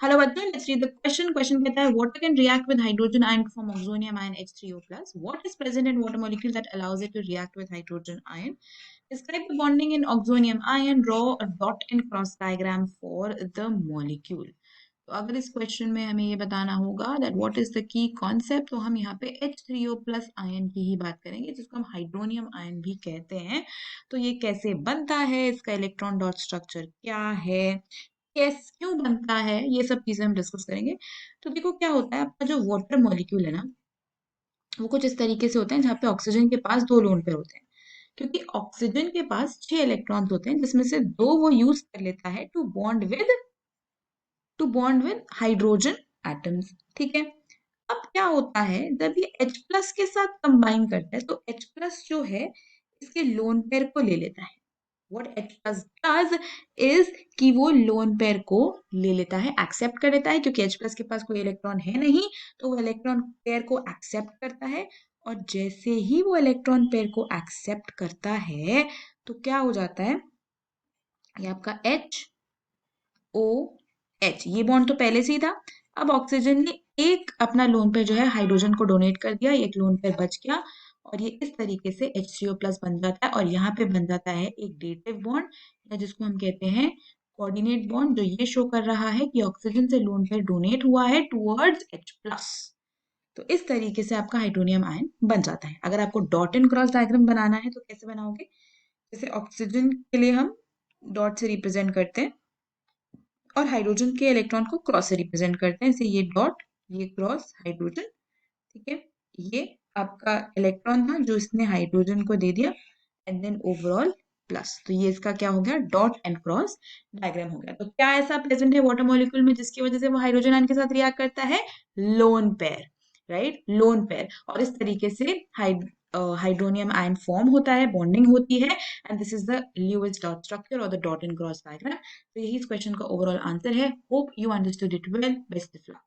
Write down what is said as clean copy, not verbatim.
Hello बच्चों, let's read the question. Question कहता है water can react with hydrogen ion to form oxonium ion H3O+. What is present in water molecule that allows it to react with hydrogen ion? Describe the bonding in oxonium ion, draw a dot and cross diagram for the molecule. तो अगर इस question में हमें ये बताना होगा that what is the key concept, तो हम यहाँ पे H3O+ आयन की ही बात करेंगे, जिसको हम हाइड्रोनियम आयन भी कहते हैं। तो ये कैसे बनता है, इसका इलेक्ट्रॉन डॉट स्ट्रक्चर क्या है, कैस क्यों बनता है, ये सब चीजें हम डिस्कस करेंगे। तो देखो क्या होता है, आपका जो वाटर मॉलिक्यूल है ना, वो कुछ इस तरीके से होते हैं जहाँ पे ऑक्सीजन के पास दो लोन पेयर होते हैं। क्योंकि ऑक्सीजन के पास 6 इलेक्ट्रॉन्स होते हैं, जिसमें से दो वो यूज कर लेता है to bond with hydrogen atoms. ठीक है। अब क्या होता है, जब ये H+ के साथ कंबाइन करता है तो H+ जो है इसके लोन पेयर को ले लेता है। व्हाट H+ डज इज कि वो लोन पेयर को ले लेता है, एक्सेप्ट कर लेता है, क्योंकि H+ के पास कोई इलेक्ट्रॉन है नहीं, तो वो इलेक्ट्रॉन पेयर को एक्सेप्ट करता है। और जैसे ही वो इलेक्ट्रॉन पेयर को एक्सेप्ट करता है तो क्या हो जाता है, ये आपका HOH, ये बॉन्ड तो पहले से ही था। अब ऑक्सीजन ने एक अपना लोन पेयर जो है हाइड्रोजन को डोनेट कर दिया, एक लोन पेयर बच गया, और ये इस तरीके से H3O+ बन जाता है। और यहाँ पे बन जाता है एक डेटिव बॉन्ड, या जिसको हम कहते हैं कोऑर्डिनेट बॉन्ड, जो ये शो कर रहा है कि ऑक्सीजन से लोन पेयर डोनेट हुआ है टुवर्ड्स H+। तो इस तरीके से आपका हाइड्रोनियम आयन बन जाता है। अगर आपको डॉट एंड क्रॉस डायग्राम बनाना है तो कैसे बनाओगे, जैसे ऑक्सीजन के लिए हम डॉट से रिप्रेजेंट करते हैं और हाइड्रोजन के इलेक्ट्रॉन को क्रॉस से रिप्रेजेंट करते हैं, जैसे ये डॉट, ये क्रॉस हाइड्रोजन। ठीक है। ये आपका इलेक्ट्रॉन था जो इसने हाइड्रोजन को दे दिया, एंड देन ओवरऑल प्लस। तो ये इसका क्या हो गया, डॉट एंड क्रॉस डायग्राम हो गया। तो क्या ऐसा प्रेजेंट है वाटर मॉलिक्यूल में जिसकी वजह से वो हाइड्रोजन आयन के साथ रिएक्ट करता है? Lone pair, right, lone pair. और इस तरीके से हाइड्रोनियम आयन फॉर्म होता है, बॉन्डिंग होती है, and this is the Lewis dot structure और the dot and cross diagram. तो यही इस क्वेश्चन का ओवरऑल आंसर है। Hope you understood it well. Best of luck.